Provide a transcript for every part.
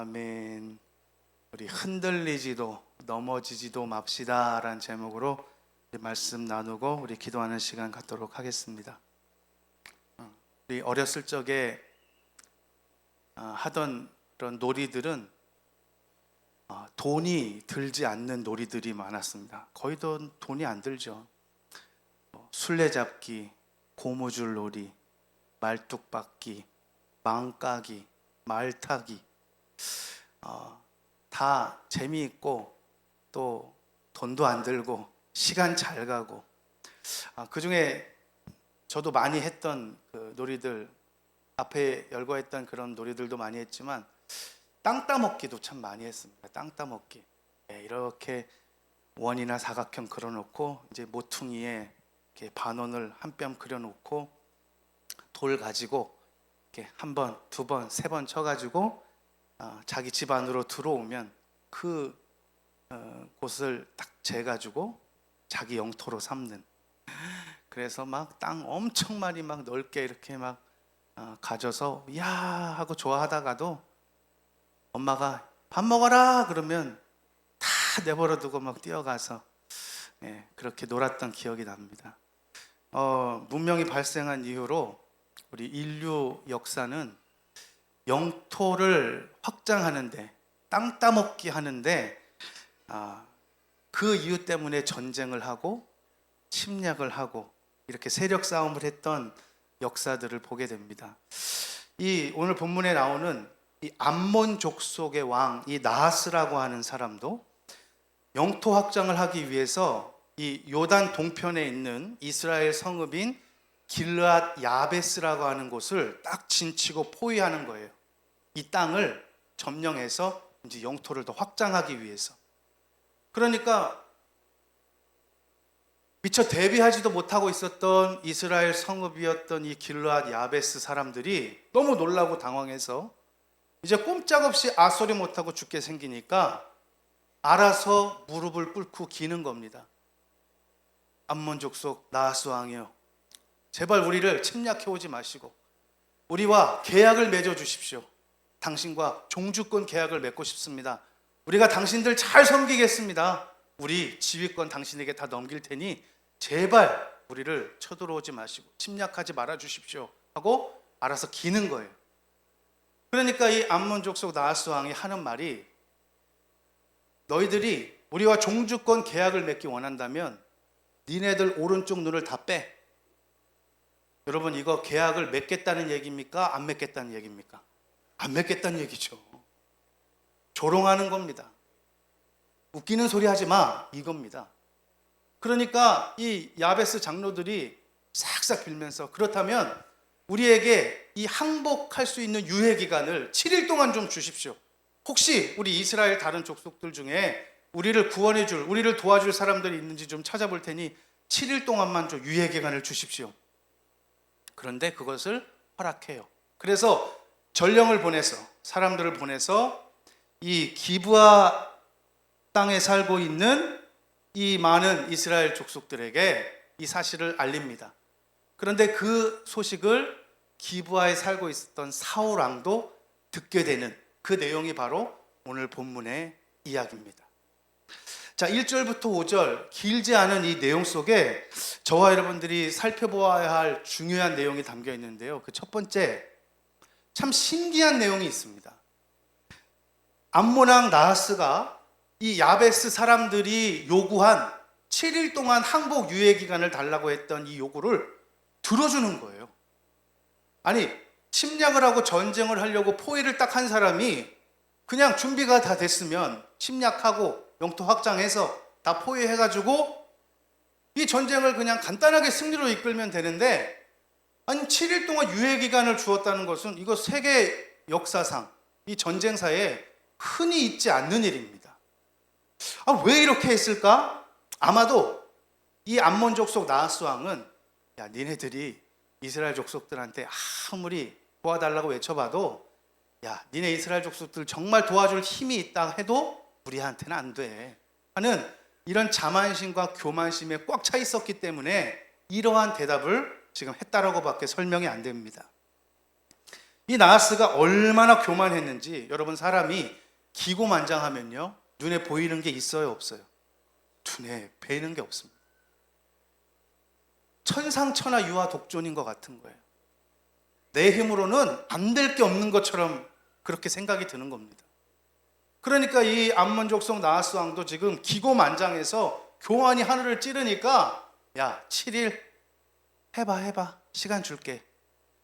아멘. 우리 흔들리지도 넘어지지도 맙시다 라는 제목으로 말씀 나누고 우리 기도하는 시간 갖도록 하겠습니다. 우리 어렸을 적에 하던 그런 놀이들은 돈이 들지 않는 놀이들이 많았습니다. 거의 돈이 안 들죠. 술래잡기, 고무줄 놀이, 말뚝박기, 망까기, 말타기, 다 재미있고 또 돈도 안 들고 시간 잘 가고, 그 중에 저도 많이 했던 그 놀이들, 앞에 열거했던 그런 놀이들도 많이 했지만 땅 따먹기도 참 많이 했습니다. 땅 따먹기. 이렇게 원이나 사각형 그려놓고 이제 모퉁이에 이렇게 반원을 한 뼘 그려놓고 돌 가지고 이렇게 한 번, 두 번, 세 번 쳐가지고 자기 집 안으로 들어오면 그 곳을 딱 재가지고 자기 영토로 삼는. 그래서 막 땅 엄청 많이 막 넓게 이렇게 막 가져서 야 하고 좋아하다가도 엄마가 밥 먹어라 그러면 다 내버려두고 막 뛰어가서 그렇게 놀았던 기억이 납니다. 문명이 발생한 이후로 우리 인류 역사는 영토를 확장하는데, 땅 따먹기 하는데 그 이유 때문에 전쟁을 하고 침략을 하고 이렇게 세력 싸움을 했던 역사들을 보게 됩니다. 이 오늘 본문에 나오는 이 암몬 족속의 왕, 이 나하스라고 하는 사람도 영토 확장을 하기 위해서 이 요단 동편에 있는 이스라엘 성읍인 길르앗 야베스라고 하는 곳을 딱 진치고 포위하는 거예요. 이 땅을 점령해서 이제 영토를 더 확장하기 위해서. 그러니까 미처 대비하지도 못하고 있었던 이스라엘 성읍이었던 이 길르앗 야베스 사람들이 너무 놀라고 당황해서 이제 꼼짝없이 아소리 못하고 죽게 생기니까 알아서 무릎을 꿇고 기는 겁니다. 암몬 족속 나하스 왕이여, 제발 우리를 침략해 오지 마시고 우리와 계약을 맺어 주십시오. 당신과 종주권 계약을 맺고 싶습니다. 우리가 당신들 잘 섬기겠습니다. 우리 지휘권 당신에게 다 넘길 테니 제발 우리를 쳐들어오지 마시고 침략하지 말아 주십시오 하고 알아서 기는 거예요. 그러니까 이 암몬 족속 나하스 왕이 하는 말이, 너희들이 우리와 종주권 계약을 맺기 원한다면 니네들 오른쪽 눈을 다 빼. 여러분, 이거 계약을 맺겠다는 얘기입니까? 안 맺겠다는 얘기입니까? 안 맺겠다는 얘기죠. 조롱하는 겁니다. 웃기는 소리 하지 마, 이겁니다. 그러니까 이 야베스 장로들이 싹싹 빌면서, 그렇다면 우리에게 이 항복할 수 있는 유예 기간을 7일 동안 좀 주십시오. 혹시 우리 이스라엘 다른 족속들 중에 우리를 구원해 줄, 우리를 도와줄 사람들이 있는지 좀 찾아볼 테니 7일 동안만 좀 유예 기간을 주십시오. 그런데 그것을 허락해요. 그래서 전령을 보내서, 사람들을 보내서 이 기브아 땅에 살고 있는 이 많은 이스라엘 족속들에게 이 사실을 알립니다. 그런데 그 소식을 기브아에 살고 있었던 사울 왕도 듣게 되는 그 내용이 바로 오늘 본문의 이야기입니다. 자, 1절부터 5절 길지 않은 이 내용 속에 저와 여러분들이 살펴보아야 할 중요한 내용이 담겨 있는데요. 그 첫 번째, 참 신기한 내용이 있습니다. 암몬 왕 나하스가 이 야베스 사람들이 요구한 7일 동안 항복 유예 기간을 달라고 했던 이 요구를 들어주는 거예요. 아니, 침략을 하고 전쟁을 하려고 포위를 딱 한 사람이 그냥 준비가 다 됐으면 침략하고 영토 확장해서 다 포위해가지고 이 전쟁을 그냥 간단하게 승리로 이끌면 되는데, 아니 7일 동안 유예 기간을 주었다는 것은 이거 세계 역사상 이 전쟁사에 흔히 있지 않는 일입니다. 왜 이렇게 했을까? 아마도 이 암몬 족속 나하스 왕은, 야, 니네들이 이스라엘 족속들한테 아무리 도와달라고 외쳐봐도, 야, 니네 이스라엘 족속들 정말 도와줄 힘이 있다 해도 우리한테는 안 돼 하는 이런 자만심과 교만심에 꽉 차 있었기 때문에 이러한 대답을 지금 했다라고 밖에 설명이 안 됩니다. 이 나하스가 얼마나 교만했는지 여러분, 사람이 기고만장하면요 눈에 보이는 게 있어요, 없어요? 눈에 뵈는 게 없습니다. 천상천하 유아 독존인 것 같은 거예요. 내 힘으로는 안 될 게 없는 것처럼 그렇게 생각이 드는 겁니다. 그러니까 이 암몬 족속 나하스 왕도 지금 기고만장해서 교만이 하늘을 찌르니까 야, 7일 해봐, 시간 줄게.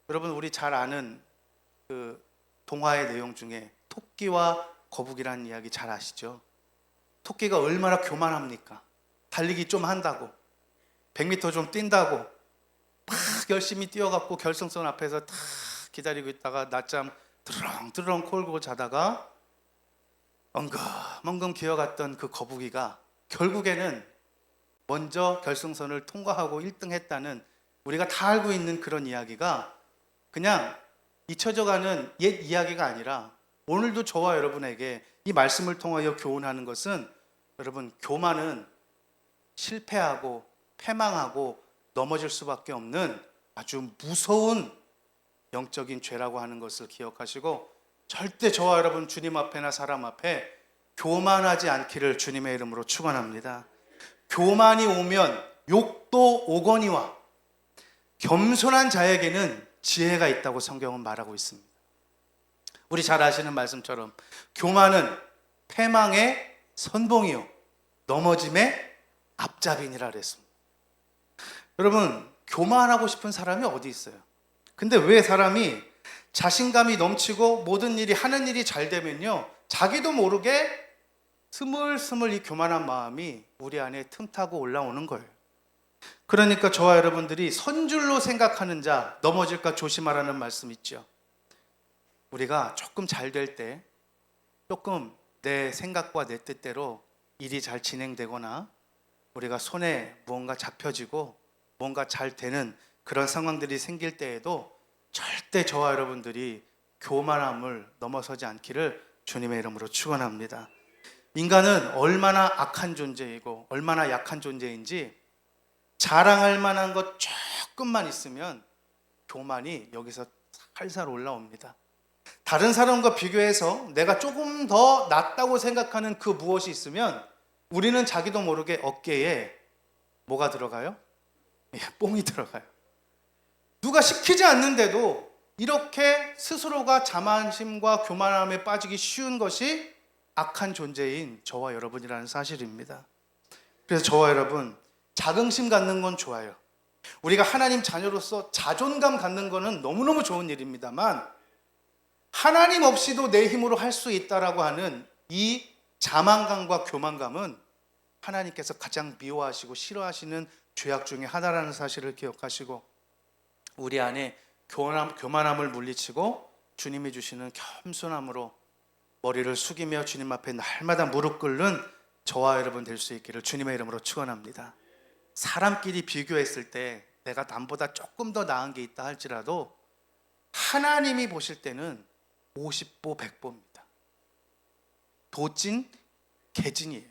여러분, 우리 잘 아는 그 동화의 내용 중에 토끼와 거북이라는 이야기 잘 아시죠? 토끼가 얼마나 교만합니까? 달리기 좀 한다고, 100m 좀 뛴다고 막 열심히 뛰어갖고 결승선 앞에서 탁 기다리고 있다가 낮잠 드렁드렁 콜고 자다가 엉금엉금 기어갔던 그 거북이가 결국에는 먼저 결승선을 통과하고 1등 했다는, 우리가 다 알고 있는 그런 이야기가 그냥 잊혀져가는 옛 이야기가 아니라 오늘도 저와 여러분에게 이 말씀을 통하여 교훈하는 것은, 여러분, 교만은 실패하고 패망하고 넘어질 수밖에 없는 아주 무서운 영적인 죄라고 하는 것을 기억하시고, 절대 저와 여러분 주님 앞에나 사람 앞에 교만하지 않기를 주님의 이름으로 축원합니다. 교만이 오면 욕도 오거니와 겸손한 자에게는 지혜가 있다고 성경은 말하고 있습니다. 우리 잘 아시는 말씀처럼 교만은 패망의 선봉이요 넘어짐의 앞잡이니라 그랬습니다. 여러분, 교만하고 싶은 사람이 어디 있어요? 근데 왜 사람이 자신감이 넘치고 모든 일이, 하는 일이 잘 되면요 자기도 모르게 스물스물 이 교만한 마음이 우리 안에 틈타고 올라오는 거예요. 그러니까 저와 여러분들이 선줄로 생각하는 자 넘어질까 조심하라는 말씀 있죠. 우리가 조금 잘 될 때, 조금 내 생각과 내 뜻대로 일이 잘 진행되거나 우리가 손에 무언가 잡혀지고 뭔가 잘 되는 그런 상황들이 생길 때에도 절대 저와 여러분들이 교만함을 넘어서지 않기를 주님의 이름으로 축원합니다. 인간은 얼마나 악한 존재이고 얼마나 약한 존재인지 자랑할 만한 것 조금만 있으면 교만이 여기서 살살 올라옵니다. 다른 사람과 비교해서 내가 조금 더 낫다고 생각하는 그 무엇이 있으면 우리는 자기도 모르게 어깨에 뭐가 들어가요? 뽕이 들어가요. 누가 시키지 않는데도 이렇게 스스로가 자만심과 교만함에 빠지기 쉬운 것이 악한 존재인 저와 여러분이라는 사실입니다. 그래서 저와 여러분, 자긍심 갖는 건 좋아요. 우리가 하나님 자녀로서 자존감 갖는 거는 너무너무 좋은 일입니다만, 하나님 없이도 내 힘으로 할 수 있다라고 하는 이 자만감과 교만감은 하나님께서 가장 미워하시고 싫어하시는 죄악 중에 하나라는 사실을 기억하시고, 우리 안에 교만함을 물리치고 주님이 주시는 겸손함으로 머리를 숙이며 주님 앞에 날마다 무릎 꿇는 저와 여러분 될 수 있기를 주님의 이름으로 축원합니다. 사람끼리 비교했을 때 내가 남보다 조금 더 나은 게 있다 할지라도 하나님이 보실 때는 50보 100보입니다. 도찐 개찐이에요.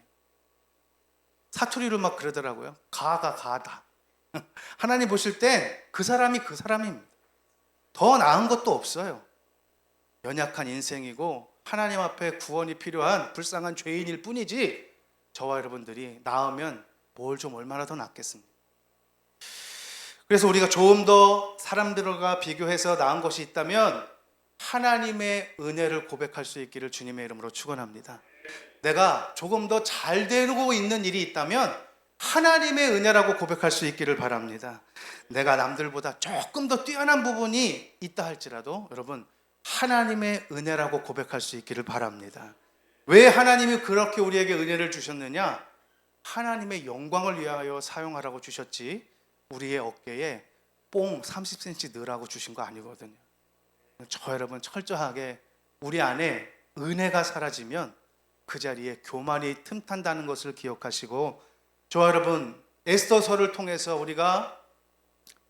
사투리로 막 그러더라고요. 가가 가다. 하나님 보실 땐 그 사람이 그 사람입니다. 더 나은 것도 없어요. 연약한 인생이고 하나님 앞에 구원이 필요한 불쌍한 죄인일 뿐이지, 저와 여러분들이 나으면 뭘 좀 얼마나 더 낫겠습니까? 그래서 우리가 조금 더 사람들과 비교해서 나은 것이 있다면 하나님의 은혜를 고백할 수 있기를 주님의 이름으로 축원합니다. 내가 조금 더 잘 되고 있는 일이 있다면 하나님의 은혜라고 고백할 수 있기를 바랍니다. 내가 남들보다 조금 더 뛰어난 부분이 있다 할지라도 여러분, 하나님의 은혜라고 고백할 수 있기를 바랍니다. 왜 하나님이 그렇게 우리에게 은혜를 주셨느냐? 하나님의 영광을 위하여 사용하라고 주셨지, 우리의 어깨에 뽕 30cm 넣으라고 주신 거 아니거든요. 저 여러분, 철저하게 우리 안에 은혜가 사라지면 그 자리에 교만이 틈탄다는 것을 기억하시고, 저와 여러분, 에스더서를 통해서 우리가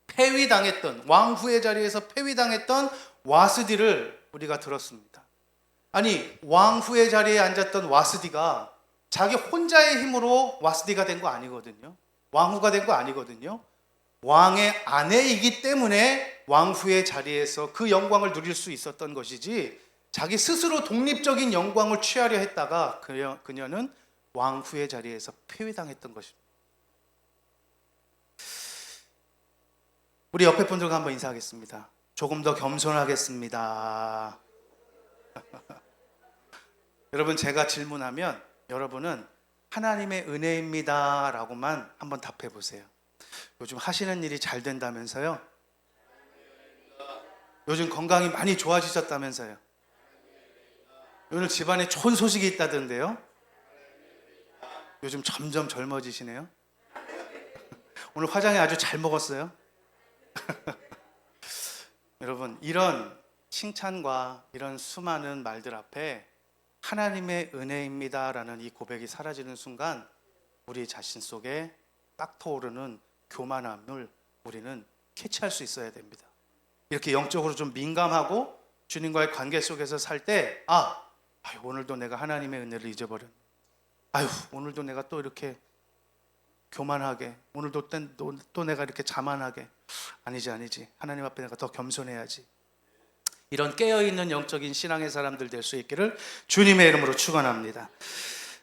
폐위당했던, 왕후의 자리에서 폐위당했던 와스디를 우리가 들었습니다. 아니, 왕후의 자리에 앉았던 와스디가 자기 혼자의 힘으로 와스디가 된 거 아니거든요. 왕후가 된 거 아니거든요. 왕의 아내이기 때문에 왕후의 자리에서 그 영광을 누릴 수 있었던 것이지 자기 스스로 독립적인 영광을 취하려 했다가 그녀는 왕후의 자리에서 폐위당했던 것입니다. 우리 옆에 분들과 한번 인사하겠습니다. 조금 더 겸손하겠습니다. 여러분, 제가 질문하면 여러분은 하나님의 은혜입니다 라고만 한번 답해 보세요. 요즘 하시는 일이 잘 된다면서요? 요즘 건강이 많이 좋아지셨다면서요? 오늘 집안에 좋은 소식이 있다던데요? 요즘 점점 젊어지시네요? 오늘 화장이 아주 잘 먹었어요? 여러분, 이런 칭찬과 이런 수많은 말들 앞에 하나님의 은혜입니다 라는 이 고백이 사라지는 순간 우리 자신 속에 딱 터오르는 교만함을 우리는 캐치할 수 있어야 됩니다. 이렇게 영적으로 좀 민감하고 주님과의 관계 속에서 살 때 오늘도 내가 하나님의 은혜를 잊어버렸네. 오늘도 내가 또 이렇게 교만하게, 오늘도 또 내가 이렇게 자만하게. 아니지. 하나님 앞에 내가 더 겸손해야지. 이런 깨어있는 영적인 신앙의 사람들 될 수 있기를 주님의 이름으로 축원합니다.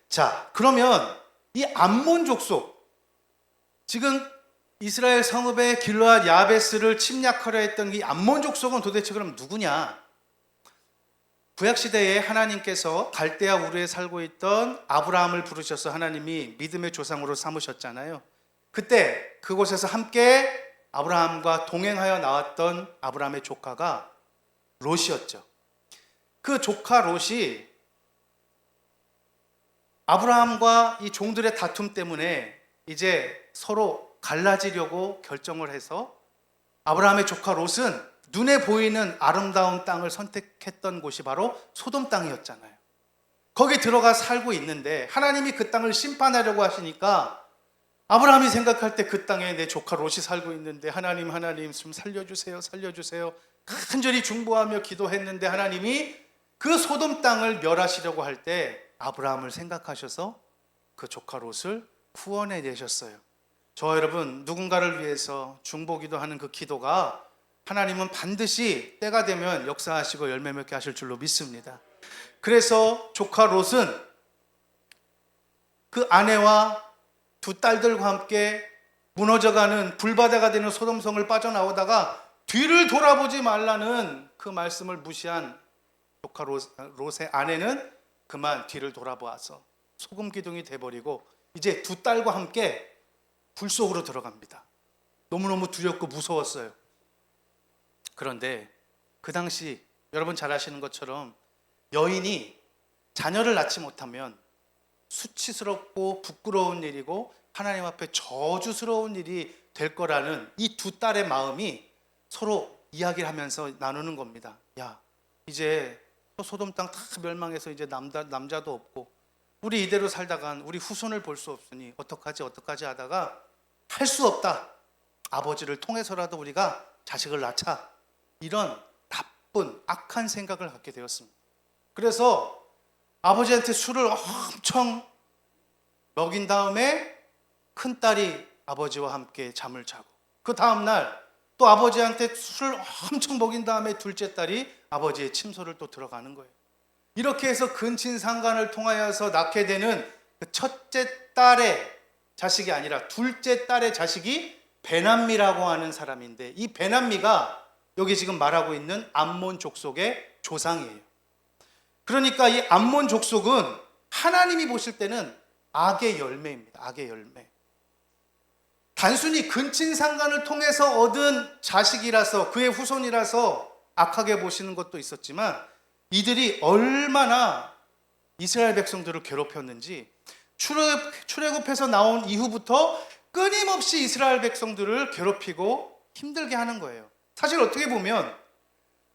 자, 그러면 이 암몬 족속, 지금 이스라엘 성읍의 길르앗 야베스를 침략하려 했던 이 암몬 족속은 도대체 그럼 누구냐? 구약시대에 하나님께서 갈대아 우르에 살고 있던 아브라함을 부르셔서 하나님이 믿음의 조상으로 삼으셨잖아요. 그때 그곳에서 함께 아브라함과 동행하여 나왔던 아브라함의 조카가 롯이었죠. 그 조카 롯이 아브라함과 이 종들의 다툼 때문에 이제 서로 갈라지려고 결정을 해서 아브라함의 조카 롯은 눈에 보이는 아름다운 땅을 선택했던 곳이 바로 소돔 땅이었잖아요. 거기 들어가 살고 있는데 하나님이 그 땅을 심판하려고 하시니까 아브라함이 생각할 때 그 땅에 내 조카 롯이 살고 있는데 하나님 좀 살려주세요. 간절히 중보하며 기도했는데 하나님이 그 소돔 땅을 멸하시려고 할 때 아브라함을 생각하셔서 그 조카 롯을 구원해 내셨어요. 저와 여러분, 누군가를 위해서 중보기도 하는 그 기도가 하나님은 반드시 때가 되면 역사하시고 열매 맺게 하실 줄로 믿습니다. 그래서 조카 롯은 그 아내와 두 딸들과 함께 무너져가는 불바다가 되는 소돔성을 빠져나오다가 뒤를 돌아보지 말라는 그 말씀을 무시한 조카 롯의 아내는 그만 뒤를 돌아보아서 소금 기둥이 돼버리고 이제 두 딸과 함께 불 속으로 들어갑니다. 너무너무 두렵고 무서웠어요. 그런데 그 당시 여러분 잘 아시는 것처럼 여인이 자녀를 낳지 못하면 수치스럽고 부끄러운 일이고 하나님 앞에 저주스러운 일이 될 거라는 이 두 딸의 마음이 서로 이야기를 하면서 나누는 겁니다. 야, 이제 또 소돔 땅 다 멸망해서 이제 남자도 없고 우리 이대로 살다간 우리 후손을 볼 수 없으니 어떡하지 하다가 할 수 없다. 아버지를 통해서라도 우리가 자식을 낳자. 이런 나쁜 악한 생각을 갖게 되었습니다. 그래서 아버지한테 술을 엄청 먹인 다음에 큰딸이 아버지와 함께 잠을 자고 그 다음날 또 아버지한테 술을 엄청 먹인 다음에 둘째 딸이 아버지의 침소를 또 들어가는 거예요. 이렇게 해서 근친상간을 통하여서 낳게 되는 그 첫째 딸의 자식이 아니라 둘째 딸의 자식이 베남미라고 하는 사람인데 이 베남미가 여기 지금 말하고 있는 암몬 족속의 조상이에요. 그러니까 이 암몬 족속은 하나님이 보실 때는 악의 열매입니다. 악의 열매. 단순히 근친상간을 통해서 얻은 자식이라서 그의 후손이라서 악하게 보시는 것도 있었지만 이들이 얼마나 이스라엘 백성들을 괴롭혔는지 출애굽해서 나온 이후부터 끊임없이 이스라엘 백성들을 괴롭히고 힘들게 하는 거예요. 사실 어떻게 보면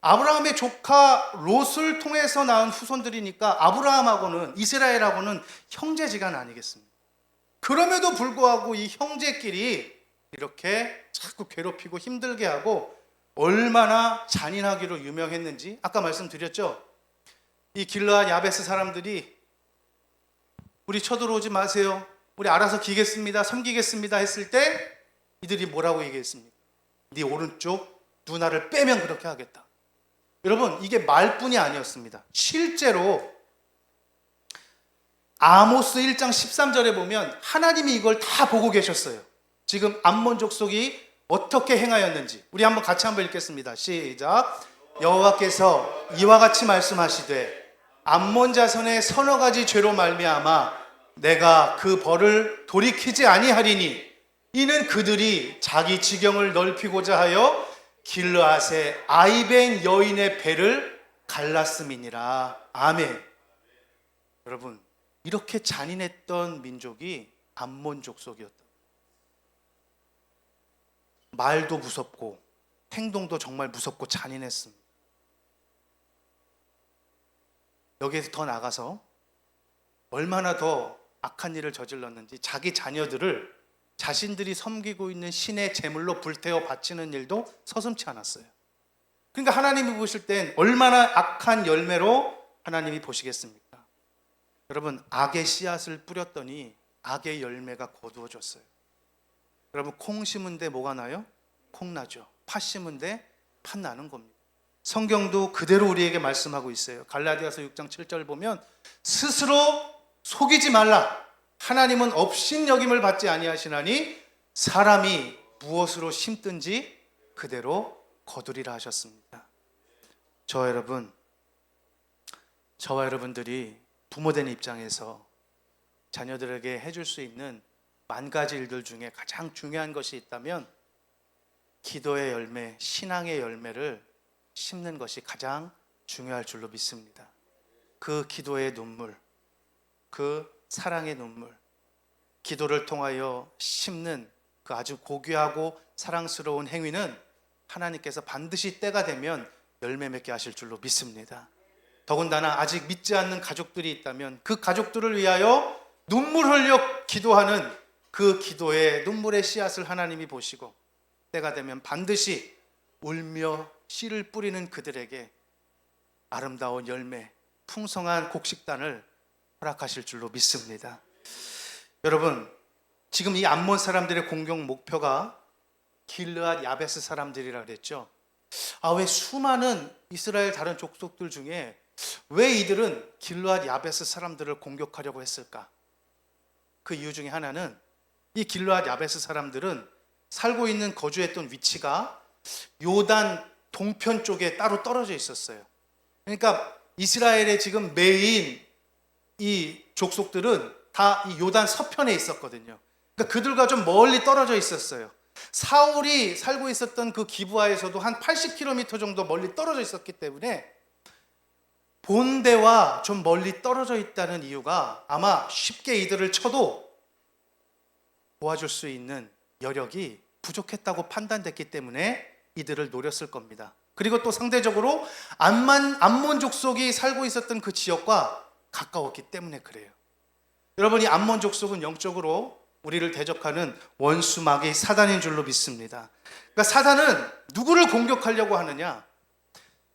아브라함의 조카 롯을 통해서 낳은 후손들이니까 아브라함하고는 이스라엘하고는 형제지간 아니겠습니까? 그럼에도 불구하고 이 형제끼리 이렇게 자꾸 괴롭히고 힘들게 하고 얼마나 잔인하기로 유명했는지 아까 말씀드렸죠. 이 길르앗 야베스 사람들이 우리 쳐들어오지 마세요. 우리 알아서 기겠습니다. 섬기겠습니다 했을 때 이들이 뭐라고 얘기했습니까? 네 오른쪽 누나를 빼면 그렇게 하겠다. 여러분, 이게 말뿐이 아니었습니다. 실제로 아모스 1장 13절에 보면 하나님이 이걸 다 보고 계셨어요. 지금 암몬 족속이 어떻게 행하였는지 우리 한번 같이 한번 읽겠습니다. 시작. 여호와께서 이와 같이 말씀하시되 암몬 자손의 서너 가지 죄로 말미암아 내가 그 벌을 돌이키지 아니하리니 이는 그들이 자기 지경을 넓히고자 하여 길르앗의 아이벤 여인의 배를 갈랐음이니라. 아멘. 여러분, 이렇게 잔인했던 민족이 암몬 족속이었다. 말도 무섭고 행동도 정말 무섭고 잔인했습니다. 여기에서 더 나가서 얼마나 더 악한 일을 저질렀는지 자기 자녀들을 자신들이 섬기고 있는 신의 제물로 불태워 바치는 일도 서슴지 않았어요. 그러니까 하나님이 보실 땐 얼마나 악한 열매로 하나님이 보시겠습니까? 여러분, 악의 씨앗을 뿌렸더니 악의 열매가 거두어졌어요. 여러분, 콩 심은 데 뭐가 나요? 콩 나죠. 팥 심은 데 팥 나는 겁니다. 성경도 그대로 우리에게 말씀하고 있어요. 갈라디아서 6장 7절 보면 스스로 속이지 말라. 하나님은 업신여김을 받지 아니하시나니 사람이 무엇으로 심든지 그대로 거두리라 하셨습니다. 저와 여러분들이 부모된 입장에서 자녀들에게 해줄 수 있는 만 가지 일들 중에 가장 중요한 것이 있다면 기도의 열매, 신앙의 열매를 심는 것이 가장 중요할 줄로 믿습니다. 그 기도의 눈물, 그 사랑의 눈물, 기도를 통하여 심는 그 아주 고귀하고 사랑스러운 행위는 하나님께서 반드시 때가 되면 열매 맺게 하실 줄로 믿습니다. 더군다나 아직 믿지 않는 가족들이 있다면 그 가족들을 위하여 눈물 흘려 기도하는 그 기도의 눈물의 씨앗을 하나님이 보시고 때가 되면 반드시 울며 씨를 뿌리는 그들에게 아름다운 열매, 풍성한 곡식단을 허락하실 줄로 믿습니다. 여러분, 지금 이 암몬 사람들의 공격 목표가 길르앗 야베스 사람들이라 그랬죠. 왜 수많은 이스라엘 다른 족속들 중에 왜 이들은 길르앗 야베스 사람들을 공격하려고 했을까? 그 이유 중에 하나는 이 길르앗 야베스 사람들은 살고 있는 거주했던 위치가 요단 동편 쪽에 따로 떨어져 있었어요. 그러니까 이스라엘의 지금 메인 이 족속들은 다 이 요단 서편에 있었거든요. 그러니까 그들과 좀 멀리 떨어져 있었어요. 사울이 살고 있었던 그 기브아에서도 한 80km 정도 멀리 떨어져 있었기 때문에 본대와 좀 멀리 떨어져 있다는 이유가 아마 쉽게 이들을 쳐도 도와줄 수 있는 여력이 부족했다고 판단됐기 때문에 이들을 노렸을 겁니다. 그리고 또 상대적으로 암몬 족속이 살고 있었던 그 지역과 가까웠기 때문에 그래요. 여러분, 이 암몬 족속은 영적으로 우리를 대적하는 원수 마귀 사단인 줄로 믿습니다. 그러니까 사단은 누구를 공격하려고 하느냐?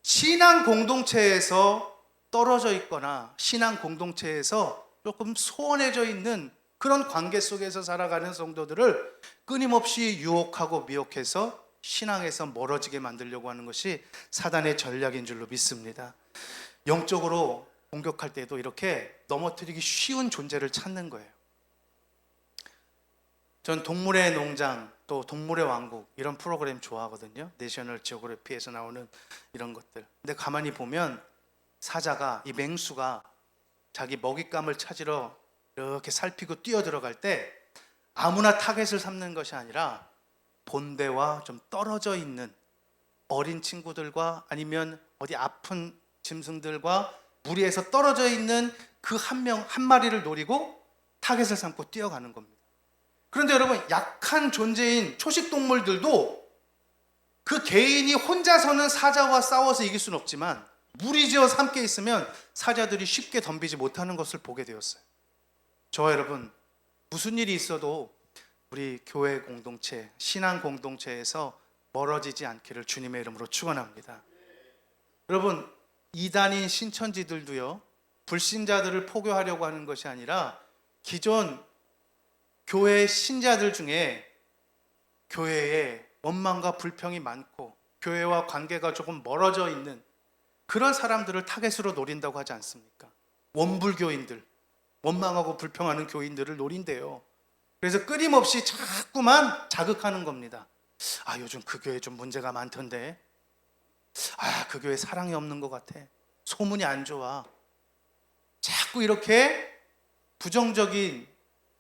신앙 공동체에서 떨어져 있거나 신앙 공동체에서 조금 소원해져 있는 그런 관계 속에서 살아가는 성도들을 끊임없이 유혹하고 미혹해서 신앙에서 멀어지게 만들려고 하는 것이 사단의 전략인 줄로 믿습니다. 영적으로 공격할 때도 이렇게 넘어뜨리기 쉬운 존재를 찾는 거예요. 전 동물의 농장 또 동물의 왕국 이런 프로그램 좋아하거든요. 내셔널 지오그래피에서 나오는 이런 것들. 근데 가만히 보면 사자가, 이 맹수가 자기 먹잇감을 찾으러 이렇게 살피고 뛰어 들어갈 때 아무나 타겟을 삼는 것이 아니라 본대와 좀 떨어져 있는 어린 친구들과 아니면 어디 아픈 짐승들과 무리에서 떨어져 있는 그 한 마리를 노리고 타겟을 삼고 뛰어가는 겁니다. 그런데 여러분, 약한 존재인 초식 동물들도 그 개인이 혼자서는 사자와 싸워서 이길 수는 없지만 무리지어서 함께 있으면 사자들이 쉽게 덤비지 못하는 것을 보게 되었어요. 저와 여러분, 무슨 일이 있어도 우리 교회 공동체, 신앙 공동체에서 멀어지지 않기를 주님의 이름으로 축원합니다. 여러분, 이단인 신천지들도요, 불신자들을 포교하려고 하는 것이 아니라 기존 교회 신자들 중에 교회에 원망과 불평이 많고 교회와 관계가 조금 멀어져 있는 그런 사람들을 타겟으로 노린다고 하지 않습니까? 원불교인들, 원망하고 불평하는 교인들을 노린대요. 그래서 끊임없이 자꾸만 자극하는 겁니다. 아, 요즘 그 교회 좀 문제가 많던데. 아, 그 교회 사랑이 없는 것 같아. 소문이 안 좋아. 자꾸 이렇게 부정적인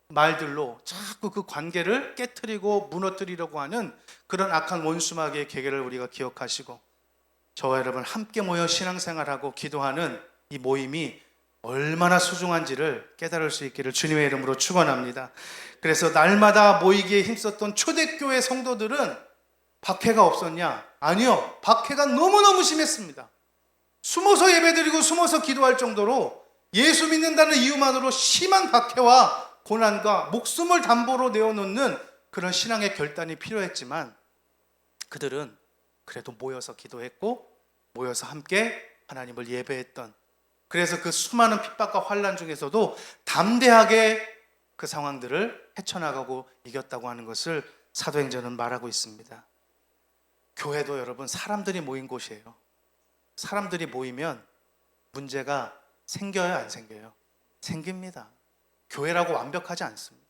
말들로 자꾸 그 관계를 깨트리고 무너뜨리려고 하는 그런 악한 원수마귀의 계계를 우리가 기억하시고, 저와 여러분 함께 모여 신앙생활하고 기도하는 이 모임이 얼마나 소중한지를 깨달을 수 있기를 주님의 이름으로 축원합니다. 그래서 날마다 모이기에 힘썼던 초대교회 성도들은 박해가 없었냐? 아니요. 박해가 너무너무 심했습니다. 숨어서 예배드리고 숨어서 기도할 정도로 예수 믿는다는 이유만으로 심한 박해와 고난과 목숨을 담보로 내어놓는 그런 신앙의 결단이 필요했지만, 그들은 그래도 모여서 기도했고 모여서 함께 하나님을 예배했던, 그래서 그 수많은 핍박과 환난 중에서도 담대하게 그 상황들을 헤쳐나가고 이겼다고 하는 것을 사도행전은 말하고 있습니다. 교회도 여러분 사람들이 모인 곳이에요. 사람들이 모이면 문제가 생겨요, 안 생겨요? 생깁니다. 교회라고 완벽하지 않습니다.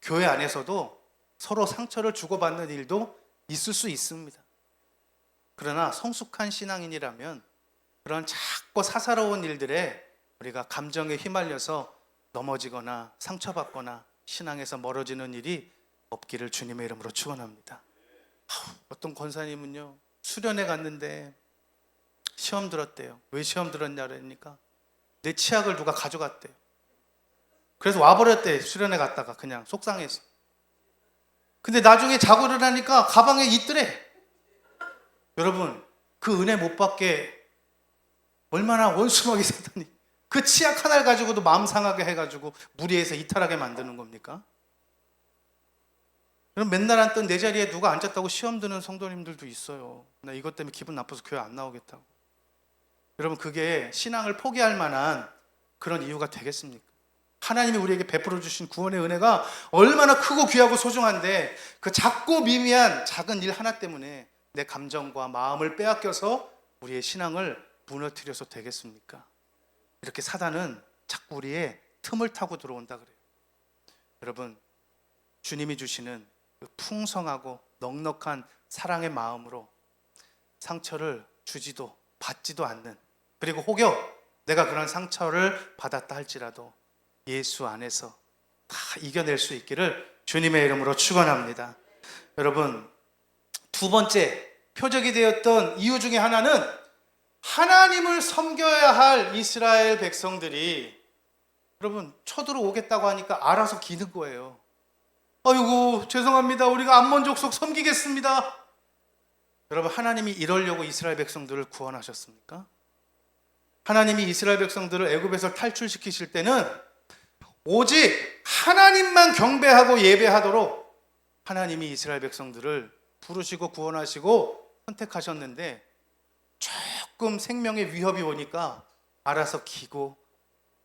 교회 안에서도 서로 상처를 주고받는 일도 있을 수 있습니다. 그러나 성숙한 신앙인이라면 그런 작고 사사로운 일들에 우리가 감정에 휘말려서 넘어지거나 상처받거나 신앙에서 멀어지는 일이 없기를 주님의 이름으로 축원합니다. 어떤 권사님은요, 수련회 갔는데 시험 들었대요. 왜 시험 들었냐 그러니까 내 치약을 누가 가져갔대요. 그래서 와버렸대. 수련회 갔다가 그냥 속상해서. 근데 나중에 자고 일어나니까 가방에 있더래. 여러분, 그 은혜 못 받게 얼마나 원수마귀 사탄이 그 치약 하나를 가지고도 마음 상하게 해가지고 무리해서 이탈하게 만드는 겁니까? 그럼 맨날 앉던 내 자리에 누가 앉았다고 시험 드는 성도님들도 있어요. 나 이것 때문에 기분 나빠서 교회 안 나오겠다고. 여러분, 그게 신앙을 포기할 만한 그런 이유가 되겠습니까? 하나님이 우리에게 베풀어 주신 구원의 은혜가 얼마나 크고 귀하고 소중한데, 그 작고 미미한 작은 일 하나 때문에 내 감정과 마음을 빼앗겨서 우리의 신앙을 무너뜨려서 되겠습니까? 이렇게 사단은 자꾸 우리의 틈을 타고 들어온다 그래요. 여러분, 주님이 주시는 그 풍성하고 넉넉한 사랑의 마음으로 상처를 주지도 받지도 않는, 그리고 혹여 내가 그런 상처를 받았다 할지라도 예수 안에서 다 이겨낼 수 있기를 주님의 이름으로 축원합니다. 여러분, 두 번째 표적이 되었던 이유 중에 하나는 하나님을 섬겨야 할 이스라엘 백성들이 여러분 쳐들어오겠다고 하니까 알아서 기는 거예요. 아이고 죄송합니다. 우리가 암몬 족속 섬기겠습니다. 여러분, 하나님이 이러려고 이스라엘 백성들을 구원하셨습니까? 하나님이 이스라엘 백성들을 애굽에서 탈출시키실 때는 오직 하나님만 경배하고 예배하도록 하나님이 이스라엘 백성들을 부르시고 구원하시고 선택하셨는데, 조금 생명의 위협이 오니까 알아서 기고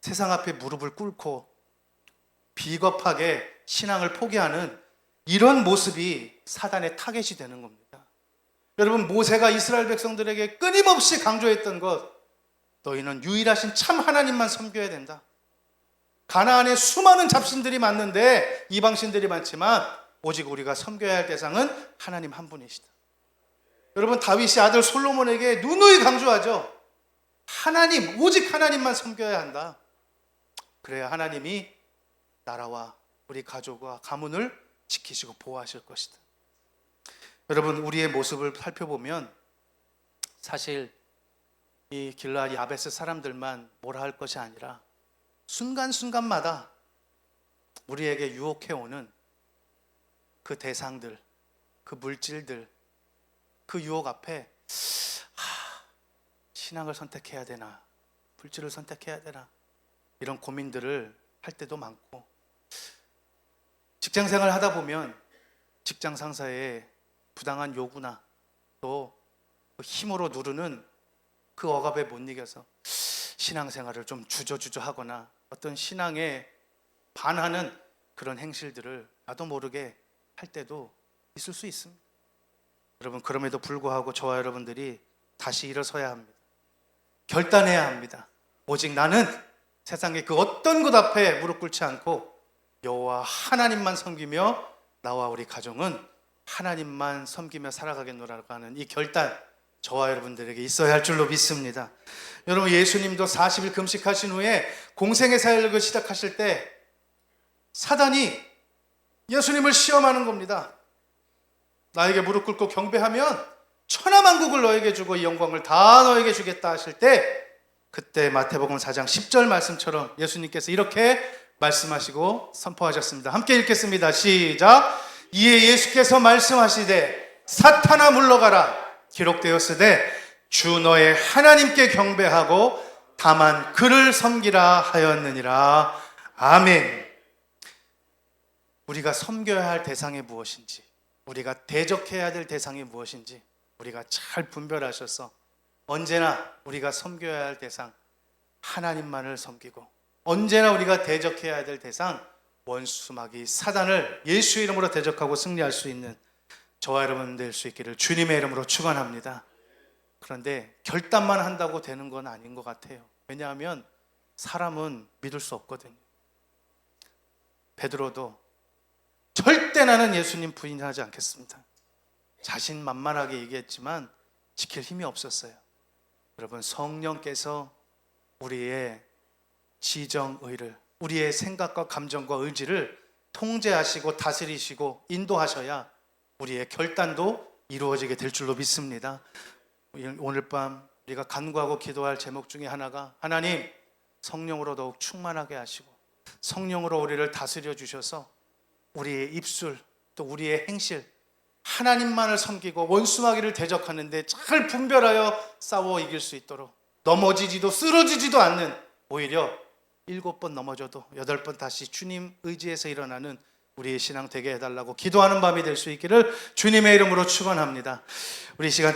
세상 앞에 무릎을 꿇고 비겁하게 신앙을 포기하는 이런 모습이 사단의 타겟이 되는 겁니다. 여러분, 모세가 이스라엘 백성들에게 끊임없이 강조했던 것, 너희는 유일하신 참 하나님만 섬겨야 된다. 가나안에 수많은 잡신들이 많는데, 이방신들이 많지만 오직 우리가 섬겨야 할 대상은 하나님 한 분이시다. 여러분, 다윗이 아들 솔로몬에게 누누이 강조하죠. 하나님, 오직 하나님만 섬겨야 한다. 그래야 하나님이 나라와 우리 가족과 가문을 지키시고 보호하실 것이다. 여러분, 우리의 모습을 살펴보면 사실 이 길르앗 야베스 사람들만 뭐라 할 것이 아니라 순간순간마다 우리에게 유혹해오는 그 대상들, 그 물질들, 그 유혹 앞에 신앙을 선택해야 되나, 물질을 선택해야 되나, 이런 고민들을 할 때도 많고, 직장생활을 하다 보면 직장 상사의 부당한 요구나 또 힘으로 누르는 그 억압에 못 이겨서 신앙생활을 좀 주저주저 하거나 어떤 신앙에 반하는 그런 행실들을 나도 모르게 할 때도 있을 수 있습니다. 여러분, 그럼에도 불구하고 저와 여러분들이 다시 일어서야 합니다. 결단해야 합니다. 오직 나는 세상의 그 어떤 것 앞에 무릎 꿇지 않고 여호와 하나님만 섬기며 나와 우리 가정은 하나님만 섬기며 살아가겠노라고 하는 이 결단, 저와 여러분들에게 있어야 할 줄로 믿습니다. 여러분, 예수님도 40일 금식하신 후에 공생의 사역을 시작하실 때 사단이 예수님을 시험하는 겁니다. 나에게 무릎 꿇고 경배하면 천하만국을 너에게 주고 이 영광을 다 너에게 주겠다 하실 때, 그때 마태복음 4장 10절 말씀처럼 예수님께서 이렇게 말씀하시고 선포하셨습니다. 함께 읽겠습니다. 시작. 이에 예수께서 말씀하시되 사탄아 물러가라. 기록되었으되 주 너의 하나님께 경배하고 다만 그를 섬기라 하였느니라. 아멘. 우리가 섬겨야 할 대상이 무엇인지, 우리가 대적해야 될 대상이 무엇인지 우리가 잘 분별하셔서 언제나 우리가 섬겨야 할 대상 하나님만을 섬기고, 언제나 우리가 대적해야 될 대상 원수마귀 사단을 예수의 이름으로 대적하고 승리할 수 있는 저와 여러분 될 수 있기를 주님의 이름으로 축원합니다. 그런데 결단만 한다고 되는 건 아닌 것 같아요. 왜냐하면 사람은 믿을 수 없거든요. 베드로도 절대 나는 예수님 부인하지 않겠습니다. 자신만만하게 얘기했지만 지킬 힘이 없었어요. 여러분, 성령께서 우리의 지정의를, 우리의 생각과 감정과 의지를 통제하시고 다스리시고 인도하셔야 우리의 결단도 이루어지게 될 줄로 믿습니다. 오늘 밤 우리가 간구하고 기도할 제목 중에 하나가, 하나님 성령으로 더욱 충만하게 하시고 성령으로 우리를 다스려 주셔서 우리의 입술 또 우리의 행실 하나님만을 섬기고 원수마귀를 대적하는데 잘 분별하여 싸워 이길 수 있도록, 넘어지지도 쓰러지지도 않는, 오히려 7번 넘어져도 8번 다시 주님 의지에서 일어나는 우리의 신앙 되게 해달라고 기도하는 밤이 될 수 있기를 주님의 이름으로 축원합니다. 우리 시간